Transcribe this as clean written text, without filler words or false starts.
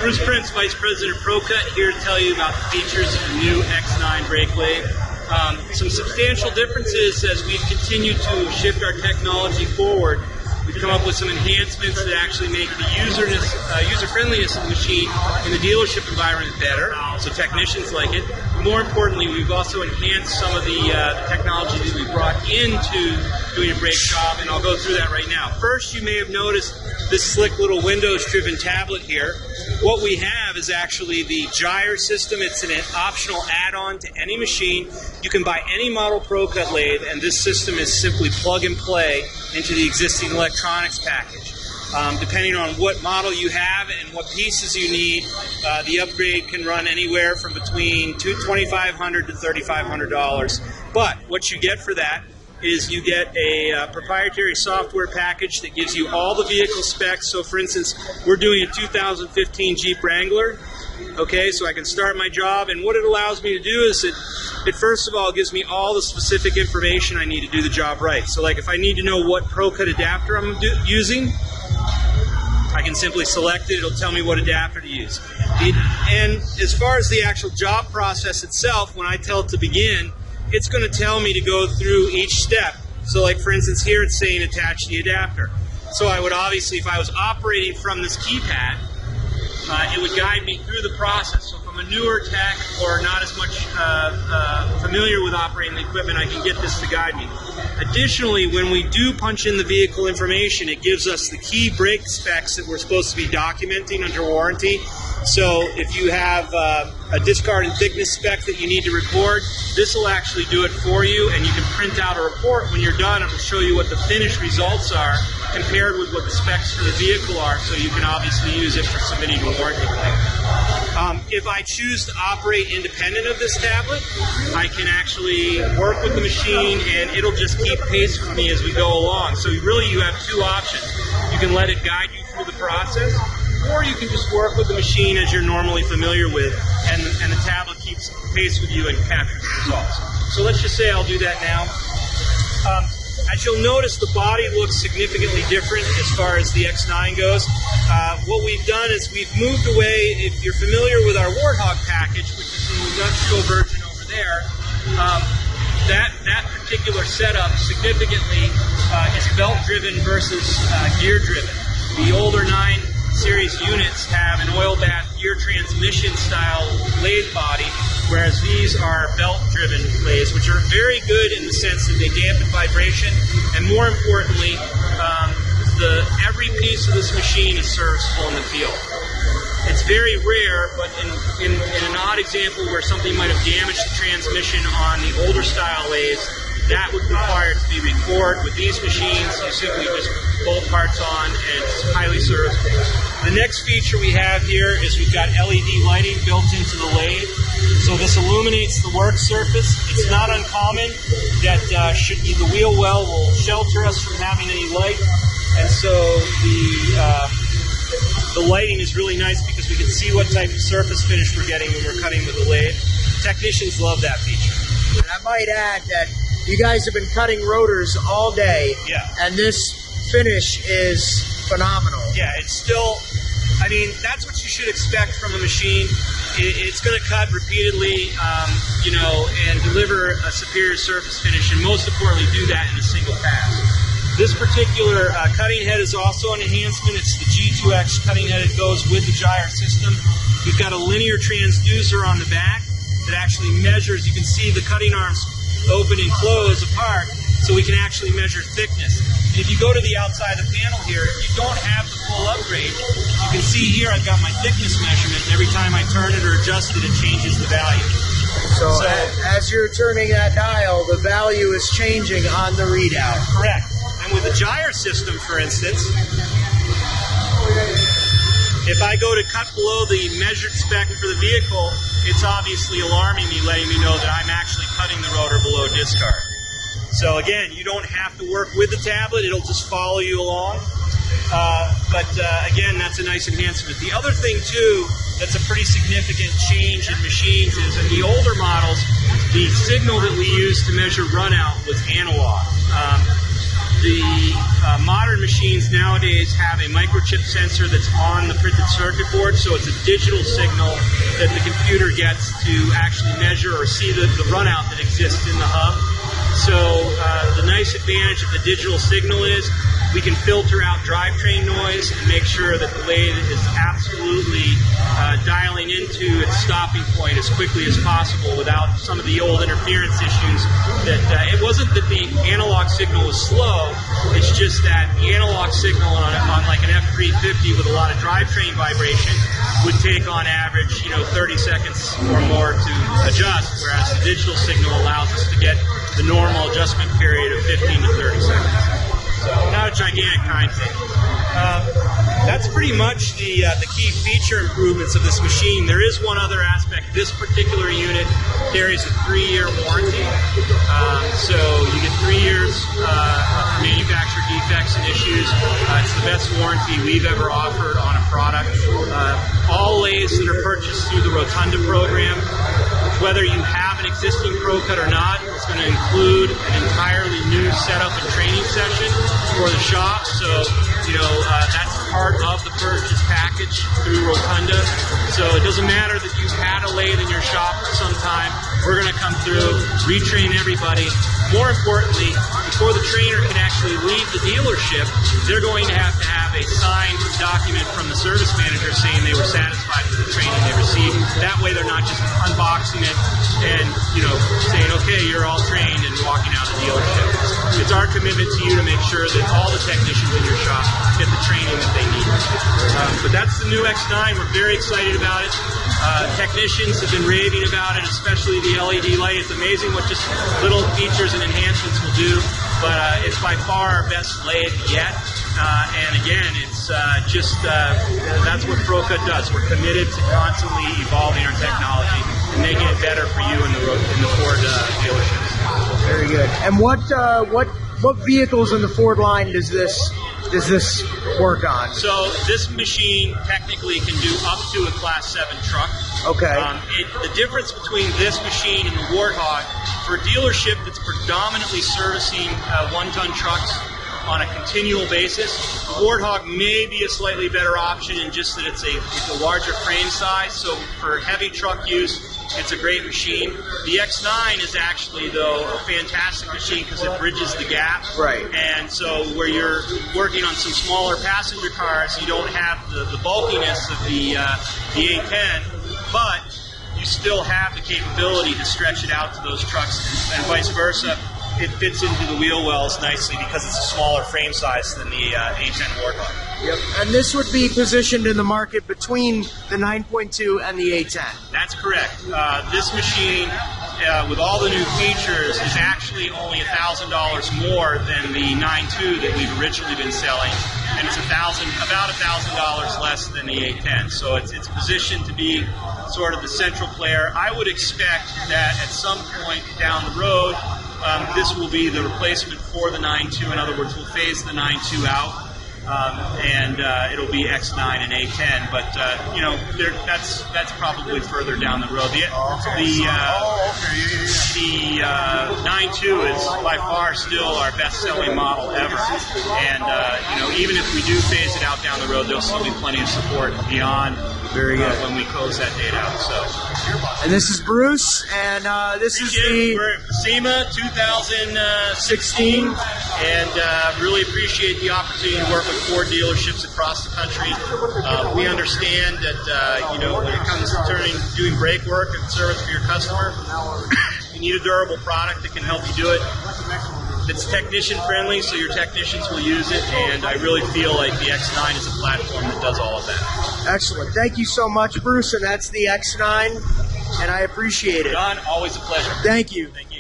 Bruce Prince, Vice President of ProCut, here to tell you about the features of the new X9 brake lathe. Some substantial differences as we've continued to shift our technology forward. We've come up with some enhancements that actually make the user-friendliness of the machine in the dealership environment better, so technicians like it. More importantly, we've also enhanced some of the technology that we brought into doing a brake job, and I'll go through that right now. First, you may have noticed this slick little Windows-driven tablet here. What we have is actually the gyre system. It's an optional add-on to any machine. You can buy any model ProCut lathe, and this system is simply plug and play into the existing electronics package. Depending on what model you have and what pieces you need, the upgrade can run anywhere from between $2,500 to $3,500. But what you get for that is you get a proprietary software package that gives you all the vehicle specs. So for instance, we're doing a 2015 Jeep Wrangler. Okay, so I can start my job, and what it allows me to do is it first of all gives me all the specific information I need to do the job right. So like if I need to know what ProCut adapter I'm using, I can simply select it. It'll tell me what adapter to use. And as far as the actual job process itself, when I tell it to begin, it's going to tell me to go through each step. So like for instance here it's saying attach the adapter. So I would obviously, if I was operating from this keypad, it would guide me through the process. So if I'm a newer tech or not as much familiar with operating the equipment, I can get this to guide me. Additionally, when we do punch in the vehicle information, it gives us the key brake specs that we're supposed to be documenting under warranty. So if you have a discard and thickness spec that you need to record, this will actually do it for you, and you can print out a report when you're done. It will show you what the finished results are compared with what the specs for the vehicle are, so you can obviously use it for submitting a warranty claim. If I choose to operate independent of this tablet, I can actually work with the machine and it'll just keep pace with me as we go along. So really you have two options. You can let it guide you through the process, or you can just work with the machine as you're normally familiar with, and the tablet keeps pace with you and captures the results. So let's just say I'll do that now. As you'll notice, the body looks significantly different as far as the X9 goes. What we've done is we've moved away, if you're familiar with our Warthog package, which is the Industrial version over there, that particular setup significantly is belt-driven versus gear-driven. The older 9 series units have an oil bath gear transmission style lathe body, whereas these are belt-driven lathes, which are very good in the sense that they dampen vibration, and more importantly, every piece of this machine is serviceable in the field. It's very rare, but in an odd example where something might have damaged the transmission on the older style lathes, that would require it to be restored. With these machines, you simply just bolt parts on and it's highly serviceable. The next feature we have here is we've got LED lighting built into the lathe. So this illuminates the work surface. It's not uncommon that the wheel well will shelter us from having any light. And so the lighting is really nice because we can see what type of surface finish we're getting when we're cutting with the lathe. Technicians love that feature. And I might add that you guys have been cutting rotors all day, and this finish is phenomenal. Yeah, it's still, I mean, that's what you should expect from a machine. It's going to cut repeatedly, and deliver a superior surface finish, and most importantly, do that in a single pass. This particular cutting head is also an enhancement. It's the G2X cutting head. It goes with the gyre system. We've got a linear transducer on the back that actually measures. You can see the cutting arms open and close apart, so we can actually measure thickness. And if you go to the outside of the panel here, you don't have the full upgrade. You can see here I've got my thickness measurement, and every time I turn it or adjust it, it changes the value. So as you're turning that dial, the value is changing on the readout. Correct. And with the gyre system, for instance, if I go to cut below the measured spec for the vehicle, it's obviously alarming me, letting me know that I'm actually cutting the rotor below discard. So again, you don't have to work with the tablet, it'll just follow you along. But again, that's a nice enhancement. The other thing too, that's a pretty significant change in machines is in the older models, the signal that we used to measure runout was analog. the modern machines nowadays have a microchip sensor that's on the printed circuit board, so it's a digital signal that the computer gets to actually measure or see the runout that exists in the hub. So the nice advantage of the digital signal is we can filter out drivetrain noise and make sure that the lathe is absolutely dialing into its stopping point as quickly as possible without some of the old interference issues. That it wasn't that the analog signal was slow, it's just that the analog signal on like an F350 with a lot of drivetrain vibration would take on average 30 seconds or more to adjust, whereas the digital signal allows us to get the normal adjustment period of 15 to 30 seconds. So not a gigantic time thing. That's pretty much the key feature improvements of this machine. There is one other aspect. This particular unit carries a 3-year warranty. So you get 3 years of manufacturer defects and issues. It's the best warranty we've ever offered on a product. All lathes that are purchased through the Rotunda program, whether you have an existing ProCut or not, it's going to include an entirely new setup and training session for the shop. So, that's part of the purchase package through Rotunda. So it doesn't matter that you've had a lathe in your shop for some time. We're going to come through, retrain everybody. More importantly, before the trainer can actually leave the dealership, they're going to have a signed document from the service manager saying they were satisfied with the training they received. That way they're not just unboxing it and, saying, okay, you're all trained and walking out of the dealership. It's our commitment to you to make sure that all the technicians in your shop get the training that they need. But that's the new X9. We're very excited about it. Technicians have been raving about it, especially the LED light. It's amazing what just little features and enhancements will do, but it's by far our best lathe yet. And again, it's that's what ProCut does. We're committed to constantly evolving our technology and making it better for you in the Ford dealerships. Very good. And what vehicles in the Ford line does this work on? So this machine technically can do up to a Class 7 truck. Okay. The difference between this machine and the Warthog, for a dealership that's predominantly servicing 1-ton trucks on a continual basis, the Warthog may be a slightly better option in just that it's a larger frame size. So for heavy truck use, it's a great machine. The X9 is actually, though, a fantastic machine because it bridges the gap. Right. And so where you're working on some smaller passenger cars, you don't have the bulkiness of the A10, but you still have the capability to stretch it out to those trucks and vice versa. It fits into the wheel wells nicely because it's a smaller frame size than the A10 Warthog. Yep. And this would be positioned in the market between the 9.2 and the A10. That's correct. This machine, with all the new features, is actually only $1,000 more than the 9.2 that we've originally been selling, and it's about $1,000 less than the A10. So it's positioned to be sort of the central player. I would expect that at some point down the road, this will be the replacement for the 9.2. In other words, we'll phase the 9.2 out, and it'll be X9 and A10. But that's probably further down the road. The 9.2 is by far still our best-selling model ever. And even if we do phase it out down the road, there'll still be plenty of support beyond. Very good. When we close that date out. So. And this is Bruce, and this is we're Sema 2016, and really appreciate the opportunity to work with Ford dealerships across the country. We understand that when it comes to doing brake work and service for your customer, you need a durable product that can help you do it. It's technician friendly, so your technicians will use it, and I really feel like the X9 is a platform that does all of that. Excellent. Thank you so much, Bruce, and that's the X9, and I appreciate it. Don, always a pleasure. Thank you. Thank you.